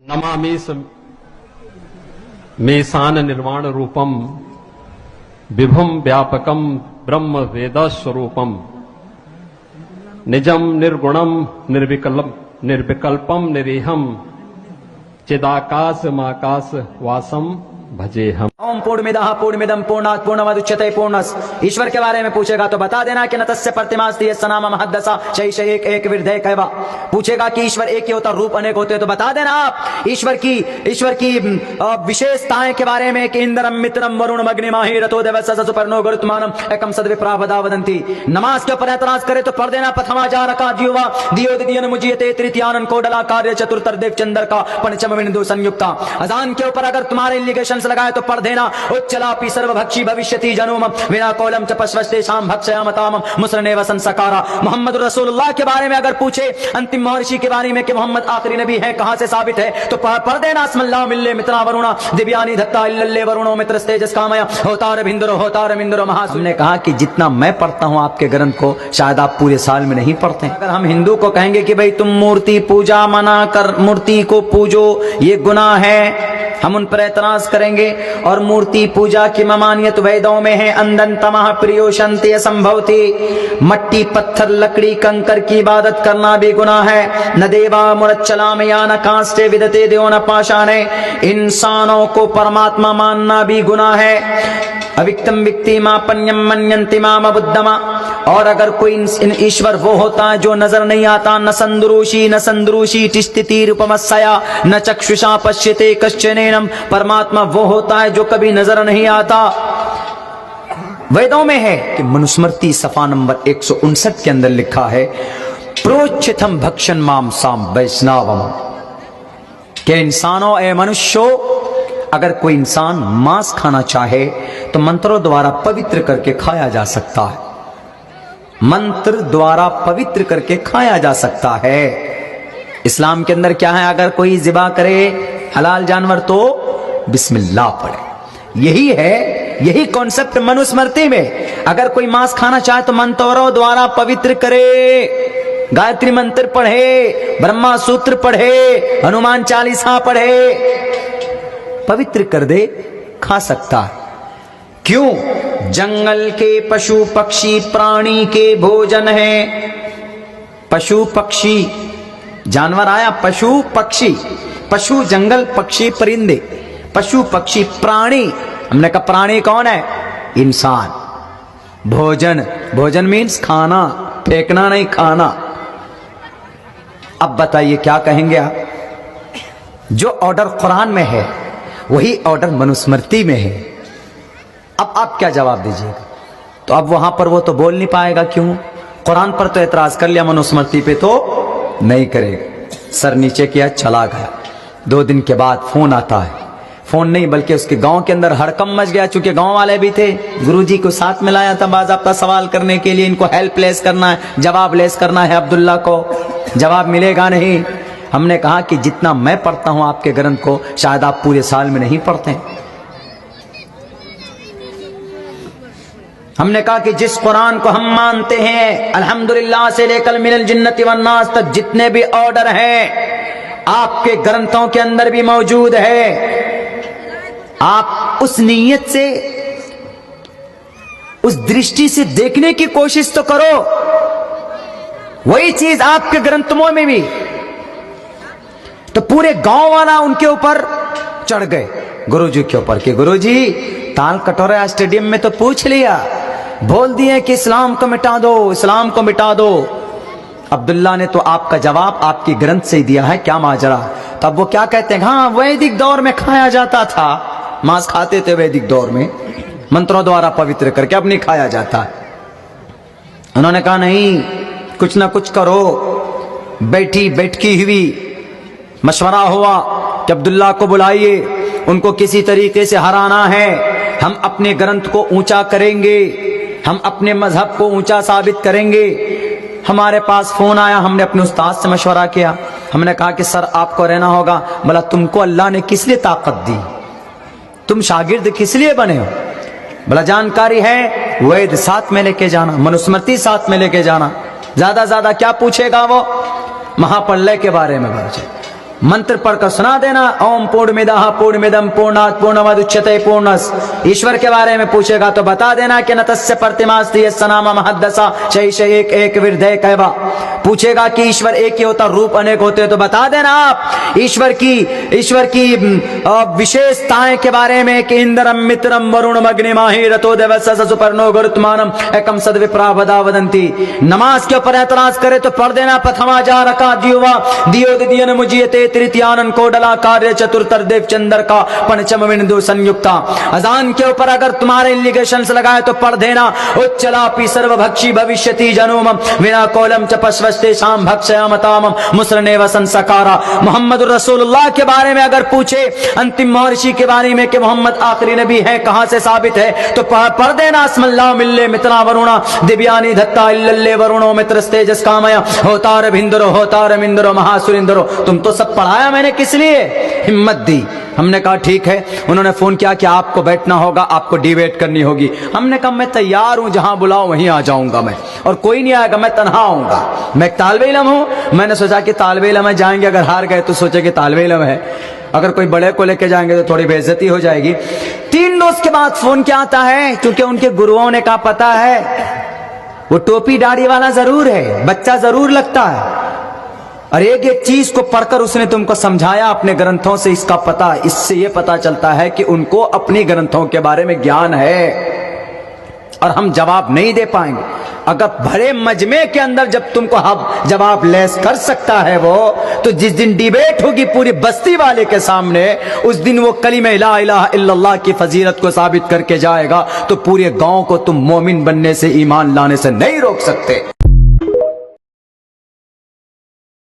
नमामि मेषान निर्वाण रूपम विभुम व्यापकम ब्रह्म वेद स्वरूपम निजम निर्गुणम निर्विकल्पम निरीहम चिदाकाश माकाश वासम भजे हम। ओम पूर्णमिदः पूर्णमिदं पूर्णात् पूर्णमुदच्यते पूर्णस्। ईश्वर के बारे में पूछेगा तो बता देना कि न तस्य प्रतिमास्ति यस्य नाम महद्दशा शैष एक एक विरधे कैवा। पूछेगा कि ईश्वर एक ही होता रूप अनेक होते तो बता देना आप ईश्वर की विशेषताएं के बारे में कि इंद्रम मित्रम वरुण अग्निमाहि रतो देवस्य सुपर्णो गुरुत्मानम एकम सद्विप्रावदा वदन्ति। नमाज के ऊपर एतराज करे तो पढ़ देना प्रथमाचारका जीवा दियो दियन मुजियते तृतीयानन कोडला कार्य चतुर्थदेव चंद्र का पंचम बिंदु संयुक्ता। अजान के ऊपर अगर तुम्हारे लिगेशन लगाए तो पढ़ देना उच्चलापि सर्वभक्षी भविष्यति जनोम विना कोलम च पश्वस्ते शाम भक्षयामताम मुसरनेव संसकारा। मोहम्मद रसूलुल्लाह के बारे में अगर पूछे अंतिम महर्षि के बारे में कि मोहम्मद आखिरी नबी है कहां से साबित है तो पढ़ देना अस्मल्लाहु मिल्ले मित्रा वरुणा दिव्यानि धत्ता इल्लल्ले वरुणो मित्रस्तेजस कामया होतार बिंदुरो महा। हमने कहा कि जितना मैं पढ़ता हूं आपके ग्रंथ को शायद आप पूरे साल में नहीं पढ़ते। अगर हम हिंदू को कहेंगे कि भाई तुम मूर्ति पूजा मना कर मूर्ति को पूजो ये गुनाह है, हम उन पर एतराज करेंगे। और मूर्ति पूजा की ममानियत वेदों में है। अंदन तमह प्रियो शंति असंभवती। मट्टी पत्थर लकड़ी कंकर की इबादत करना भी गुनाह है। न देवा मुरच्चलाम या न कांस्टे विदते देव न पाषाणे। इंसानों को परमात्मा मानना भी गुनाह है। अविक्तम विक्ति मा पन्यम मन्यन्ति माम बुद्धमा। और अगर कोई ईश्वर वो होता है जो नजर नहीं आता, न संदरूषी तिष्ठिति रूपमस्या न चक्षुषा पश्यते कश्चनेनम। परमात्मा वो होता है जो कभी नजर नहीं आता। वेदों में है कि मनुस्मृति सफा नंबर 159 के अंदर लिखा है प्रोच्चितम भक्षण माम साम वैष्णवम के इंसानों ए मनुष्यों अगर कोई इंसान मांस खाना चाहे तो मंत्रों द्वारा पवित्र करके खाया जा सकता है। मंत्र द्वारा पवित्र करके खाया जा सकता है। इस्लाम के अंदर क्या है, अगर कोई ज़िबा करे हलाल जानवर तो बिस्मिल्लाह पढ़े। यही है, यही कॉन्सेप्ट मनुस्मृति में। अगर कोई मांस खाना चाहे तो मंत्रों द्वारा पवित्र करे, गायत्री मंत्र पढ़े, ब्रह्मा सूत्र पढ़े, हनुमान चालीसा पढ़े, पवित्र कर दे, खा सकता है। क्यों? जंगल के पशु पक्षी प्राणी के भोजन है। पशु पक्षी जानवर आया, पशु पक्षी, पशु जंगल, पक्षी परिंदे, पशु पक्षी प्राणी। हमने कहा प्राणी कौन है? इंसान। भोजन, भोजन मीन्स खाना, फेंकना नहीं, खाना। अब बताइए क्या कहेंगे आप? जो ऑर्डर कुरान में है वही ऑर्डर मनुस्मृति में है। अब आप क्या जवाब दीजिएगा? तो अब वहां पर वो तो बोल नहीं पाएगा। क्यों? कुरान पर तो एतराज कर लिया, मनुस्मृति पे तो नहीं करेगा। सर नीचे किया, चला गया। 2 दिन के बाद फोन आता है। फोन नहीं बल्कि उसके गांव के अंदर हड़कंप मच गया। चूंकि गांव वाले भी थे, गुरुजी को साथ मिलाया था बाज़ाब्ता सवाल करने के लिए। इनको हेल्प लेस करना है, जवाब लेस करना है। अब्दुल्ला को जवाब मिलेगा नहीं। हमने कहा कि जितना मैं पढ़ता हूं आपके ग्रंथ को शायद आप पूरे साल में नहीं पढ़ते। हमने कहा कि जिस कुरान को हम मानते हैं अल्हम्दुलिल्लाह से लेकर मिनल जिन्नति वन्नास तक जितने भी ऑर्डर हैं आपके ग्रंथों के अंदर भी मौजूद है। आप उस नीयत से, उस दृष्टि से देखने की कोशिश तो करो। वही चीज आपके ग्रंथों में भी। तो पूरे गांव वाला उनके ऊपर चढ़ गए, गुरुजी के ऊपर कि गुरुजी ताल कटोरा स्टेडियम में तो पूछ लिया, बोल दिए कि इस्लाम को मिटा दो, इस्लाम को मिटा दो। अब्दुल्ला ने तो आपका जवाब आपकी ग्रंथ से ही दिया है, क्या माजरा? तब वो क्या कहते हैं, हाँ वैदिक दौर में खाया जाता था, मांस खाते थे वैदिक दौर में, मंत्रों द्वारा पवित्र करके, अब नहीं खाया जाता। उन्होंने कहा नहीं, कुछ ना कुछ करो। बैठकी हुई, मशवरा हुआ कि अब्दुल्ला को बुलाइए, उनको किसी तरीके से हराना है। हम अपने ग्रंथ को ऊंचा करेंगे, हम अपने मजहब को ऊंचा साबित करेंगे। हमारे पास फोन आया, हमने अपने उस्ताद से मशवरा किया। हमने कहा कि सर आपको रहना होगा। बोला तुमको अल्लाह ने किस लिए ताकत दी? तुम शागिर्द किस लिए बने हो? बोला जानकारी है, वेद साथ में लेके जाना, मनुस्मृति साथ में लेके जाना। ज्यादा क्या पूछेगा वो? महाप्रलय के बारे में पूछे। मंत्र पढ़कर सुना देना, ओम पूर्णमिदः पूर्णमिदं पूर्णात् पूर्णमुदच्यते पूर्णस्। ईश्वर के बारे में पूछेगा तो बता देना कि न तस्य प्रतिमास्ति यस्य नाम महद्दशा शैष एक एक विरधे कैवा। पूछेगा कि ईश्वर एक ही होता, रूप अनेक होते, तो बता देना आप ईश्वर की विशेषताएं के बारे में कि इंद्रम मित्रम वरुणम अग्निमाहि रतो देवस्य सुपर्णो गुरुत्मानम एकम सद्विप्रा वदा वदंती। नमाज के ऊपर एतराज करे तो पढ़ देना प्रथमा जारका दियोवा दियोदियन मुजियते तृतीयानन कोडला कार्य चतुर्थर देव चंद्र का पंचम बिंदु संयुक्ता। अजान के ऊपर अगर तुम्हारे इलिगेशंस लगाए तो पढ़ देना उच्चलापि सर्वभक्षी भविष्यति जनोम विना कोलम च पश्वस्ते शाम भक्षयामताम मुसरने वसन सकारा। मोहम्मद रसूलुल्लाह के बारे में अगर पूछे, अंतिम महर्षि के बारे में कि मोहम्मद आखिरी नबी है, कहां से साबित है, तो पढ़ देना अस्मल्लाह मिल्ले मित्रा वरुणा दिव्यानी धत्ता इल्लल्ले वरुणो मित्रस्तेजस कामया होतार भिंदरो होतार मिंदरो महासुरिंदरो। तुम तो सब पढ़ाया मैंने, किस लिए हिम्मत दी। हमने कहा ठीक है। उन्होंने फोन किया कि आपको बैठना होगा, आपको डिबेट करनी होगी। हमने कहा मैं तैयार हूं, जहां बुलाओ वहीं आ जाऊंगा मैं, और कोई नहीं आएगा, मैं तन्हा आऊंगा। मैं एक तालिबे इल्म हूं। मैंने सोचा कि तालिबे इल्म में जाएंगे, अगर हार गए तो सोचे कि तालिबे इल्म है, अगर कोई बड़े को लेके जाएंगे तो थोड़ी बेइज्जती हो जाएगी। 3 रोज के बाद फोन क्या आता है, क्योंकि उनके गुरुओं ने कहा पता है वो टोपी दाढ़ी वाला जरूर है, बच्चा जरूर लगता है, और एक एक चीज को पढ़कर उसने तुमको समझाया अपने ग्रंथों से, इसका पता, इससे यह पता चलता है कि उनको अपनी ग्रंथों के बारे में ज्ञान है। और हम जवाब नहीं दे पाएंगे। अगर भरे मजमे के अंदर जब तुमको हम जवाब लेस कर सकता है वो, तो जिस दिन डिबेट होगी पूरी बस्ती वाले के सामने, उस दिन वो कलिमे ला इलाहा इल्लल्लाह की फजीलत को साबित करके जाएगा, तो पूरे गांव को तुम मोमिन बनने से, ईमान लाने से नहीं रोक सकते।